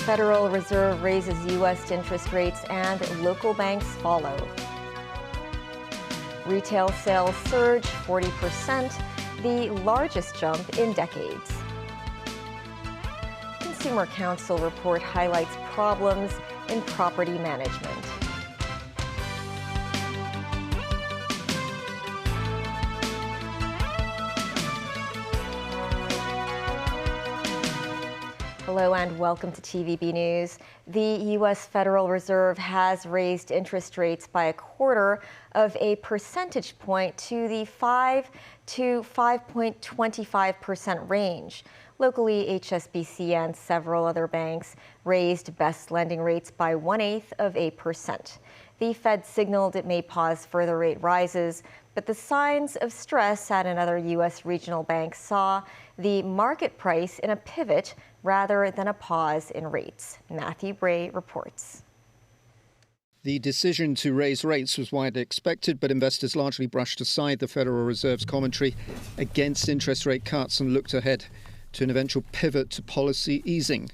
Federal Reserve raises U.S. interest rates and local banks follow. Retail sales surge 40%, the largest jump in decades. Consumer Council report highlights problems in property management. Hello and welcome to TVB News. The U.S. Federal Reserve has raised interest rates by 0.25 percentage point to the 5 to 5.25% range. Locally, HSBC and several other banks raised best lending rates by 0.1%. The Fed signaled it may pause further rate rises, but the signs of stress at another U.S. regional bank saw the market price in a pivot rather than a pause in rates. Matthew Bray reports. The decision to raise rates was widely expected, but investors largely brushed aside the Federal Reserve's commentary against interest rate cuts and looked ahead to an eventual pivot to policy easing.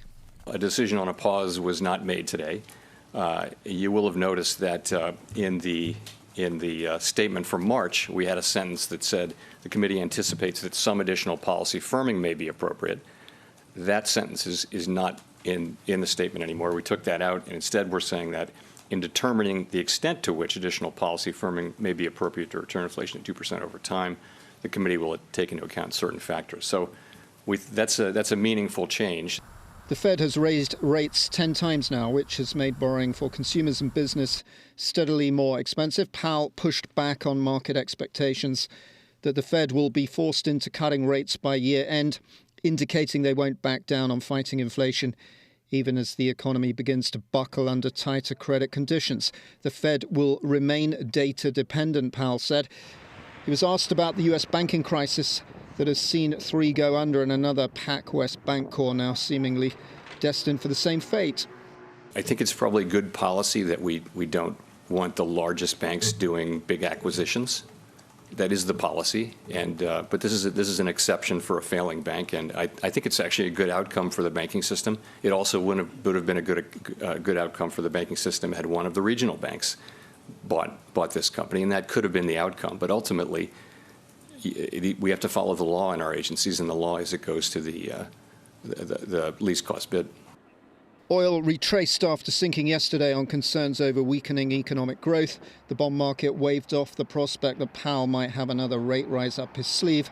A decision on a pause was not made today. You will have noticed that in the statement from March, we had a sentence that said the committee anticipates that some additional policy firming may be appropriate. That sentence is not in the statement anymore. We took that out, and instead we're saying that in determining the extent to which additional policy firming may be appropriate to return inflation to 2% over time, the committee will take into account certain factors. So that's a meaningful change. The Fed has raised rates 10 times now, which has made borrowing for consumers and business steadily more expensive. Powell pushed back on market expectations that the Fed will be forced into cutting rates by year end, indicating they won't back down on fighting inflation, even as the economy begins to buckle under tighter credit conditions. The Fed will remain data dependent, Powell said. He was asked about the U.S. banking crisis that has seen 3 go under and another PacWest Bancorp now seemingly destined for the same fate. I think it's probably good policy that we don't want the largest banks doing big acquisitions. That is the policy, and but this is an exception for a failing bank, and I think it's actually a good outcome for the banking system. It also would have been a good outcome for the banking system had one of the regional banks bought this company, and that could have been the outcome. But ultimately, we have to follow the law in our agencies, and the law is it goes to the least cost bid. Oil retraced after sinking yesterday on concerns over weakening economic growth. The bond market waved off the prospect that Powell might have another rate rise up his sleeve,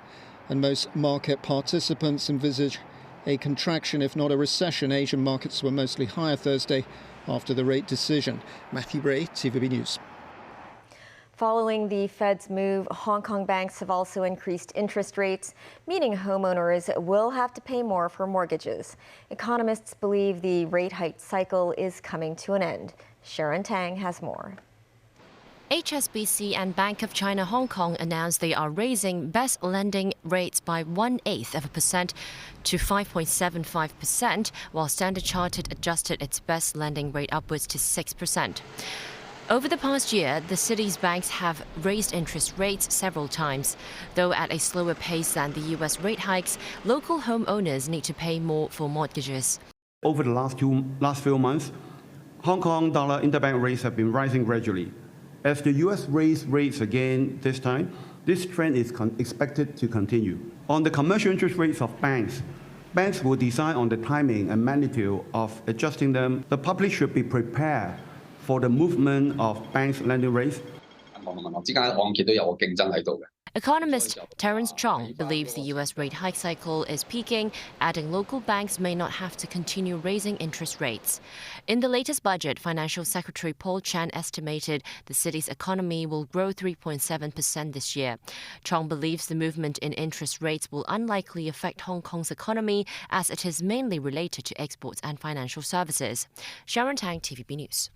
and most market participants envisage a contraction, if not a recession. Asian markets were mostly higher Thursday after the rate decision. Matthew Bray, TVB News. Following the Fed's move, Hong Kong banks have also increased interest rates, meaning homeowners will have to pay more for mortgages. Economists believe the rate hike cycle is coming to an end. Sharon Tang has more. HSBC and Bank of China Hong Kong announced they are raising best lending rates by 0.1% to 5.75%, while Standard Chartered adjusted its best lending rate upwards to 6%. Over the past year, the city's banks have raised interest rates several times. Though at a slower pace than the U.S. rate hikes, local homeowners need to pay more for mortgages. Over the last few months, Hong Kong dollar interbank rates have been rising gradually. As the U.S. raised rates again this time, this trend is expected to continue. On the commercial interest rates of banks will decide on the timing and magnitude of adjusting them. The public should be prepared for the movement of banks' lending rates. Economist Terence Chong believes the U.S. rate hike cycle is peaking, adding local banks may not have to continue raising interest rates. In the latest budget, Financial Secretary Paul Chan estimated the city's economy will grow 3.7% this year. Chong believes the movement in interest rates will unlikely affect Hong Kong's economy, as it is mainly related to exports and financial services. Sharon Tang, TVB News.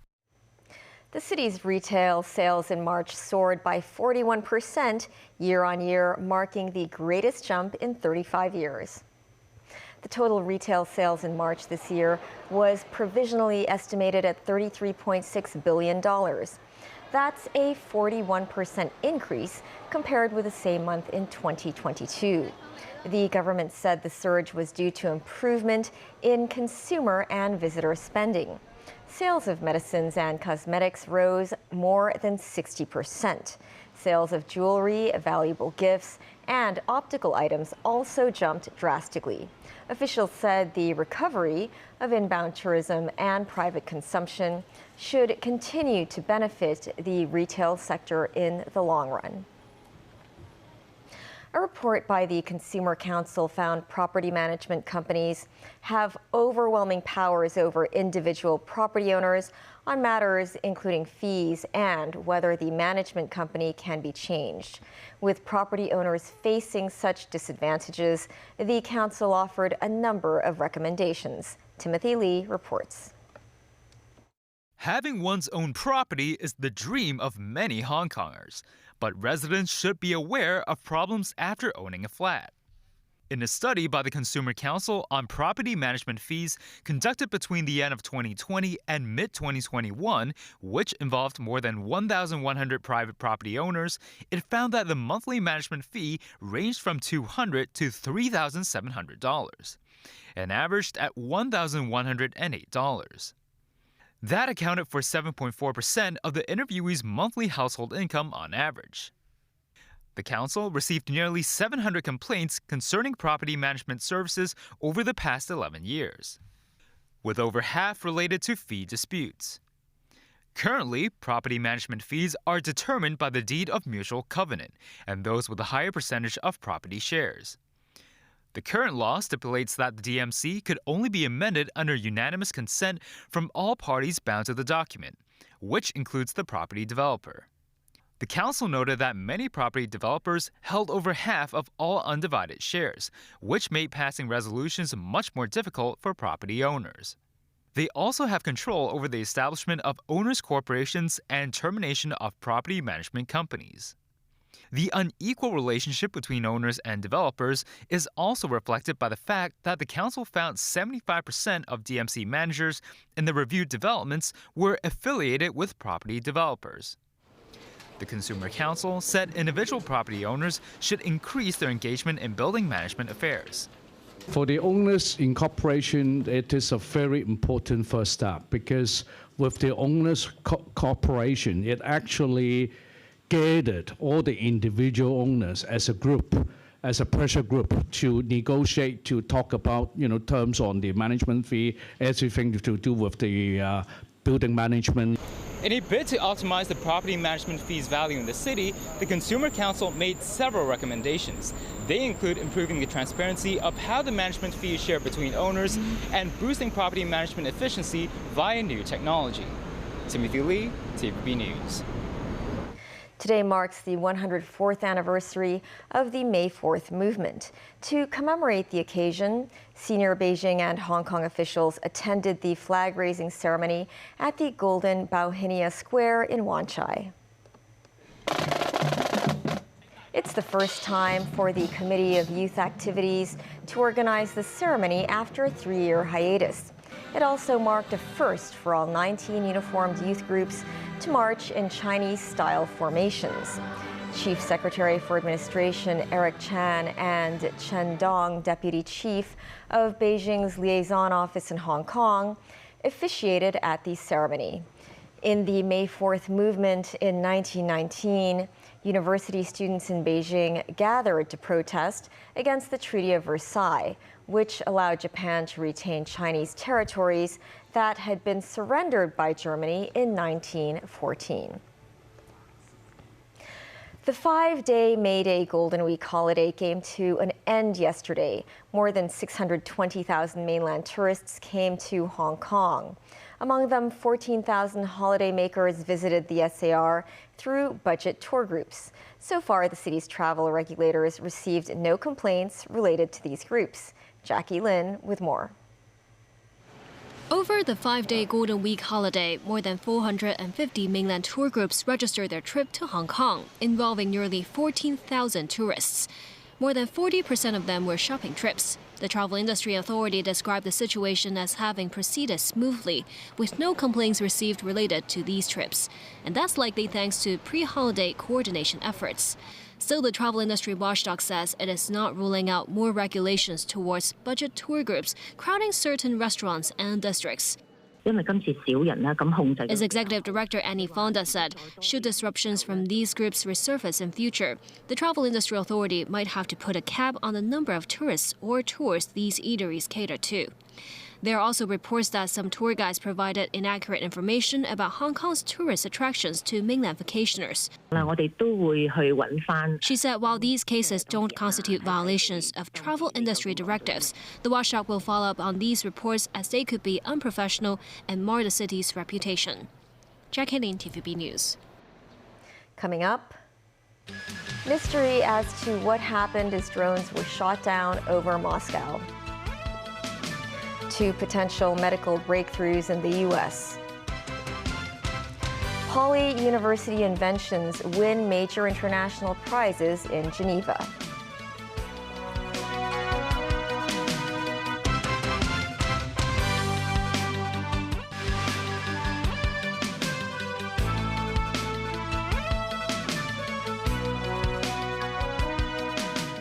The city's retail sales in March soared by 41% year-on-year, marking the greatest jump in 35 years. The total retail sales in March this year was provisionally estimated at $33.6 billion. That's a 41% increase compared with the same month in 2022. The government said the surge was due to improvement in consumer and visitor spending. Sales of medicines and cosmetics rose more than 60%. Sales of jewelry, valuable gifts, and optical items also jumped drastically. Officials said the recovery of inbound tourism and private consumption should continue to benefit the retail sector in the long run. A report by the Consumer Council found property management companies have overwhelming powers over individual property owners on matters including fees and whether the management company can be changed. With property owners facing such disadvantages, the council offered a number of recommendations. Timothy Lee reports. Having one's own property is the dream of many Hong Kongers, but residents should be aware of problems after owning a flat. In a study by the Consumer Council on property management fees conducted between the end of 2020 and mid-2021, which involved more than 1,100 private property owners, it found that the monthly management fee ranged from $200 to $3,700 and averaged at $1,108. That accounted for 7.4% of the interviewees' monthly household income on average. The council received nearly 700 complaints concerning property management services over the past 11 years, with over half related to fee disputes. Currently, property management fees are determined by the deed of mutual covenant and those with a higher percentage of property shares. The current law stipulates that the DMC could only be amended under unanimous consent from all parties bound to the document, which includes the property developer. The council noted that many property developers held over half of all undivided shares, which made passing resolutions much more difficult for property owners. They also have control over the establishment of owners' corporations and termination of property management companies. The unequal relationship between owners and developers is also reflected by the fact that the council found 75% of DMC managers in the reviewed developments were affiliated with property developers. The Consumer Council said individual property owners should increase their engagement in building management affairs. For the owners incorporation, it is a very important first step because with the owners corporation, it actually gathered all the individual owners as a group, as a pressure group to negotiate, to talk about, terms on the management fee, everything to do with the building management. In a bid to optimize the property management fees value in the city, the Consumer Council made several recommendations. They include improving the transparency of how the management fee is shared between owners and boosting property management efficiency via new technology. Timothy Lee, TVB News. Today marks the 104th anniversary of the May 4th movement. To commemorate the occasion, senior Beijing and Hong Kong officials attended the flag-raising ceremony at the Golden Bauhinia Square in Wan Chai. It's the first time for the Committee of Youth Activities to organize the ceremony after a 3-year hiatus. It also marked a first for all 19 uniformed youth groups to march in Chinese-style formations. Chief Secretary for Administration Eric Chan and Chen Dong, Deputy Chief of Beijing's Liaison Office in Hong Kong, officiated at the ceremony. In the May 4th movement in 1919, university students in Beijing gathered to protest against the Treaty of Versailles, which allowed Japan to retain Chinese territories that had been surrendered by Germany in 1914. The 5-day May Day Golden Week holiday came to an end yesterday. More than 620,000 mainland tourists came to Hong Kong. Among them, 14,000 holidaymakers visited the SAR through budget tour groups. So far, the city's travel regulators received no complaints related to these groups. Jackie Lin with more. Over the 5-day Golden Week holiday, more than 450 mainland tour groups registered their trip to Hong Kong, involving nearly 14,000 tourists. More than 40% of them were shopping trips. The Travel Industry Authority described the situation as having proceeded smoothly, with no complaints received related to these trips. And that's likely thanks to pre-holiday coordination efforts. Still, the travel industry watchdog says it is not ruling out more regulations towards budget tour groups crowding certain restaurants and districts. As Executive Director Annie Fonda said, should disruptions from these groups resurface in future, the Travel Industry Authority might have to put a cap on the number of tourists or tours these eateries cater to. There are also reports that some tour guides provided inaccurate information about Hong Kong's tourist attractions to mainland vacationers. She said while these cases don't constitute violations of travel industry directives, the watchdog will follow up on these reports as they could be unprofessional and mar the city's reputation. Jackie Lin, TVB News. Coming up, mystery as to what happened as drones were shot down over Moscow. 2 potential medical breakthroughs in the U.S. Poly University inventions win major international prizes in Geneva.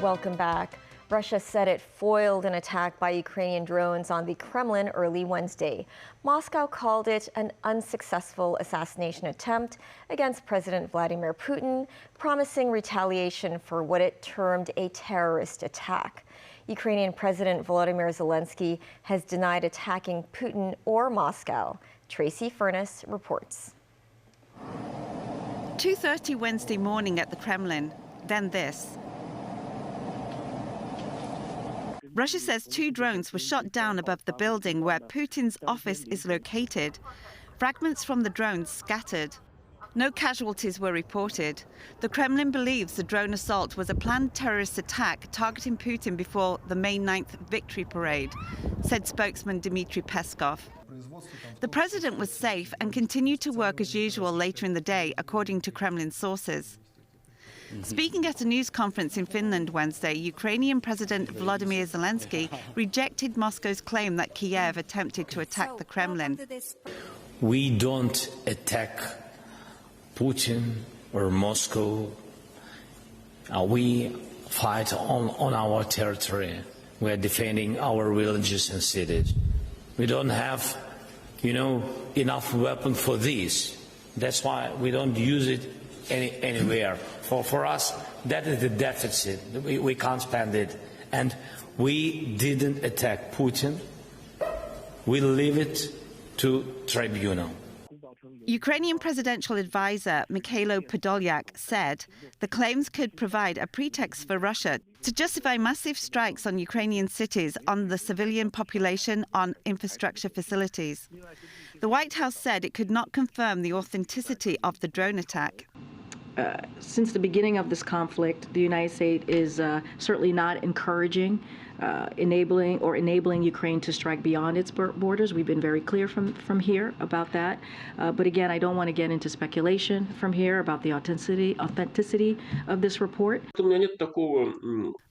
Welcome back. Russia said it foiled an attack by Ukrainian drones on the Kremlin early Wednesday. Moscow called it an unsuccessful assassination attempt against President Vladimir Putin, promising retaliation for what it termed a terrorist attack. Ukrainian President Volodymyr Zelensky has denied attacking Putin or Moscow. Tracy Furness reports. 2:30 Wednesday morning at the Kremlin, then this. Russia says 2 drones were shot down above the building where Putin's office is located. Fragments from the drones scattered. No casualties were reported. The Kremlin believes the drone assault was a planned terrorist attack targeting Putin before the May 9th victory parade, said spokesman Dmitry Peskov. The president was safe and continued to work as usual later in the day, according to Kremlin sources. Speaking at a news conference in Finland Wednesday, Ukrainian President Volodymyr Zelensky rejected Moscow's claim that Kiev attempted to attack the Kremlin. We don't attack Putin or Moscow. We fight on our territory. We are defending our villages and cities. We don't have, enough weapons for this. That's why we don't use it anywhere. For us, that is the deficit. We can't spend it. And we didn't attack Putin. We leave it to tribunal. Ukrainian presidential advisor Mikhailo Podolyak said the claims could provide a pretext for Russia to justify massive strikes on Ukrainian cities, on the civilian population, on infrastructure facilities. The White House said it could not confirm the authenticity of the drone attack. Since the beginning of this conflict, the United States is certainly not encouraging, enabling Ukraine to strike beyond its borders. We've been very clear from here about that. But again, I don't want to get into speculation from here about the authenticity of this report.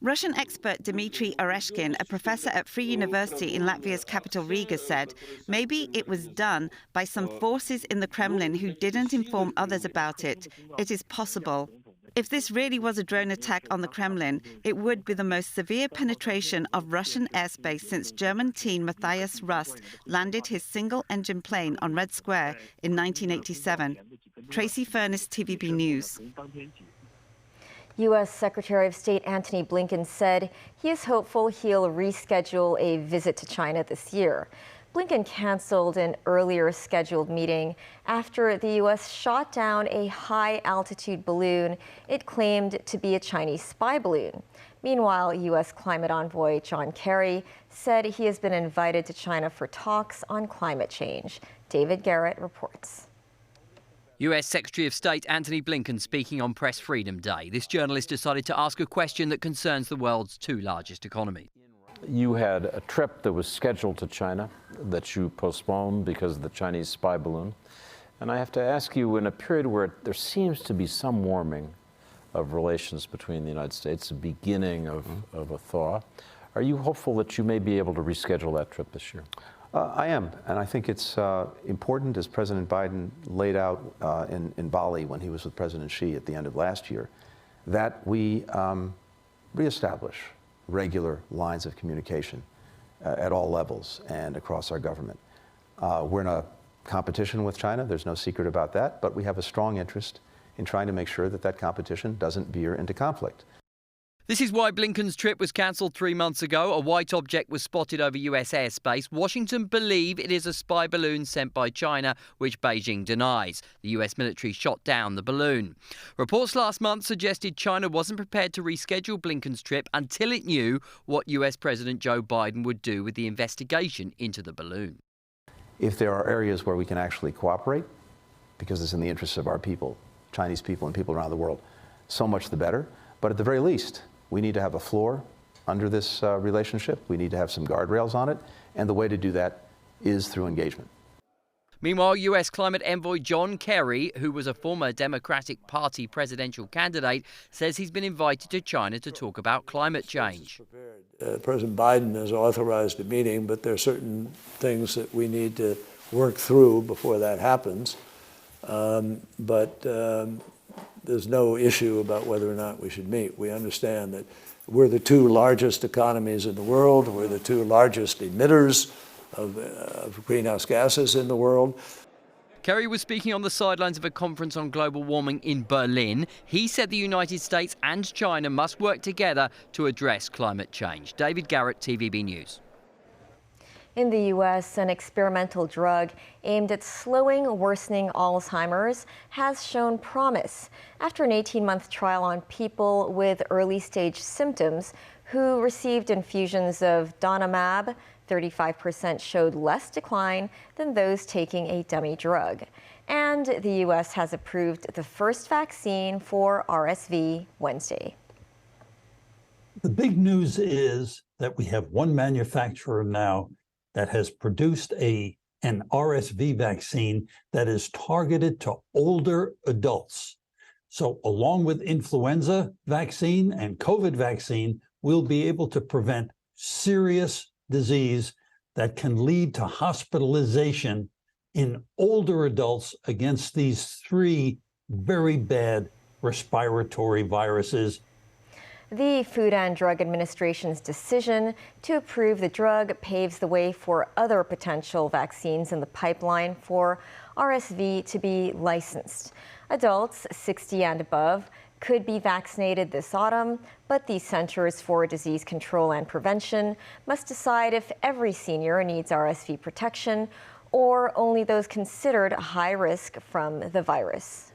Russian expert Dmitry Oreshkin, a professor at Free University in Latvia's capital Riga, said maybe it was done by some forces in the Kremlin who didn't inform others about it. It is possible. If this really was a drone attack on the Kremlin, it would be the most severe penetration of Russian airspace since German teen Matthias Rust landed his single-engine plane on Red Square in 1987. Tracy Furness, TVB News. U.S. Secretary of State Antony Blinken said he is hopeful he'll reschedule a visit to China this year. Blinken canceled an earlier scheduled meeting after the U.S. shot down a high-altitude balloon it claimed to be a Chinese spy balloon. Meanwhile, U.S. climate envoy John Kerry said he has been invited to China for talks on climate change. David Garrett reports. US Secretary of State Antony Blinken speaking on Press Freedom Day. This journalist decided to ask a question that concerns the world's 2 largest economies. You had a trip that was scheduled to China that you postponed because of the Chinese spy balloon. And I have to ask you, in a period where there seems to be some warming of relations between the United States, the beginning of a thaw, Are you hopeful that you may be able to reschedule that trip this year? I am, and I think it's important, as President Biden laid out in Bali when he was with President Xi at the end of last year, that we reestablish regular lines of communication at all levels and across our government. We're in a competition with China, there's no secret about that, but we have a strong interest in trying to make sure that that competition doesn't veer into conflict. This is why Blinken's trip was cancelled 3 months ago. A white object was spotted over US airspace. Washington believe it is a spy balloon sent by China, which Beijing denies. The US military shot down the balloon. Reports last month suggested China wasn't prepared to reschedule Blinken's trip until it knew what US President Joe Biden would do with the investigation into the balloon. If there are areas where we can actually cooperate, because it's in the interests of our people, Chinese people and people around the world, so much the better. But at the very least, we need to have a floor under this relationship. We need to have some guardrails on it. And the way to do that is through engagement. Meanwhile, US climate envoy John Kerry, who was a former Democratic Party presidential candidate, says he's been invited to China to talk about climate change. President Biden has authorized a meeting, but there are certain things that we need to work through before that happens. There's no issue about whether or not we should meet. We understand that we're the two largest economies in the world. We're the two largest emitters of greenhouse gases in the world. Kerry was speaking on the sidelines of a conference on global warming in Berlin. He said the United States and China must work together to address climate change. David Garrett, TVB News. In the U.S., an experimental drug aimed at slowing worsening Alzheimer's has shown promise after an 18-month trial on people with early-stage symptoms who received infusions of donanemab. 35% showed less decline than those taking a dummy drug. And the U.S. has approved the first vaccine for RSV Wednesday. The big news is that we have one manufacturer now that has produced an RSV vaccine that is targeted to older adults. So along with influenza vaccine and COVID vaccine, we'll be able to prevent serious disease that can lead to hospitalization in older adults against these three very bad respiratory viruses. The Food and Drug Administration's decision to approve the drug paves the way for other potential vaccines in the pipeline for RSV to be licensed. Adults 60 and above could be vaccinated this autumn, but the Centers for Disease Control and Prevention must decide if every senior needs RSV protection or only those considered high risk from the virus.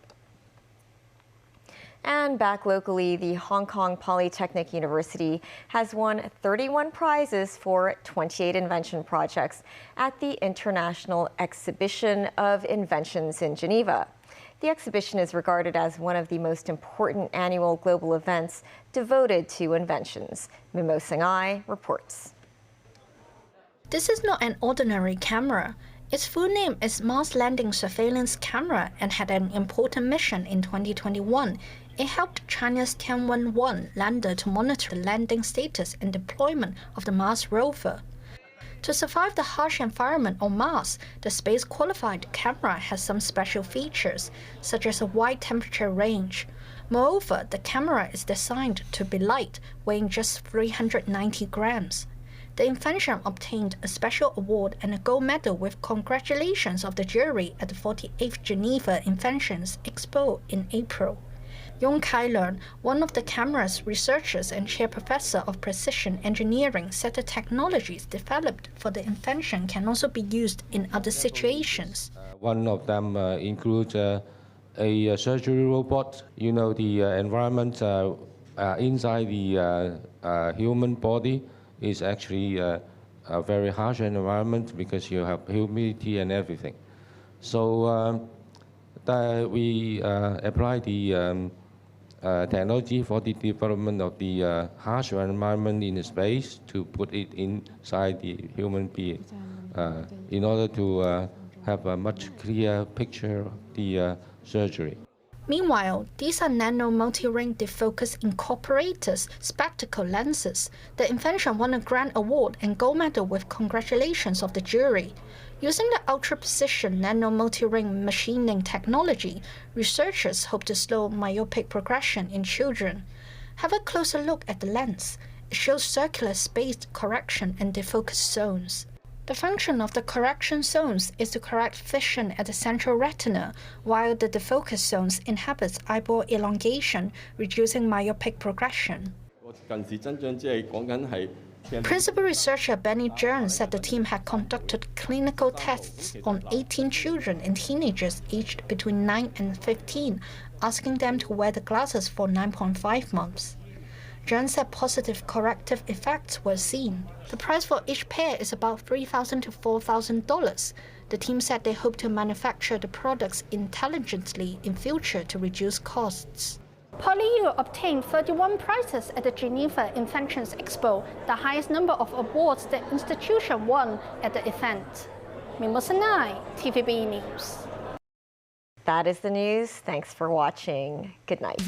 And back locally, the Hong Kong Polytechnic University has won 31 prizes for 28 invention projects at the International Exhibition of Inventions in Geneva. The exhibition is regarded as one of the most important annual global events devoted to inventions. Mimo Singhai reports. This is not an ordinary camera. Its full name is Mars Landing Surveillance Camera and had an important mission in 2021. It helped China's Tianwen-1 lander to monitor the landing status and deployment of the Mars rover. To survive the harsh environment on Mars, the space-qualified camera has some special features, such as a wide temperature range. Moreover, the camera is designed to be light, weighing just 390 grams. The invention obtained a special award and a gold medal with congratulations of the jury at the 48th Geneva Inventions Expo in April. Yong Kai-learn, one of the camera's researchers and chair professor of precision engineering, said the technologies developed for the invention can also be used in other situations. One of them includes a surgery robot. You know, the environment inside the human body is actually a very harsh environment because you have humidity and everything. So we apply the technology for the development of the harsh environment in space to put it inside the human being in order to have a much clearer picture of the surgery. Meanwhile, these are nano multi-ring defocus incorporators spectacle lenses. The invention won a grand award and gold medal with congratulations of the jury. Using the ultra-precision nano multi-ring machining technology, researchers hope to slow myopic progression in children. Have a closer look at the lens. It shows circular spaced correction and defocus zones. The function of the correction zones is to correct vision at the central retina, while the defocus zones inhibits eyeball elongation, reducing myopic progression. Principal researcher Benny Jones said the team had conducted clinical tests on 18 children and teenagers aged between 9 and 15, asking them to wear the glasses for 9.5 months. Jones said positive corrective effects were seen. The price for each pair is about $3,000 to $4,000. The team said they hope to manufacture the products intelligently in future to reduce costs. PolyU obtained 31 prizes at the Geneva Inventions Expo, the highest number of awards the institution won at the event. Mimosa Nai, TVB News. That is the news. Thanks for watching. Good night.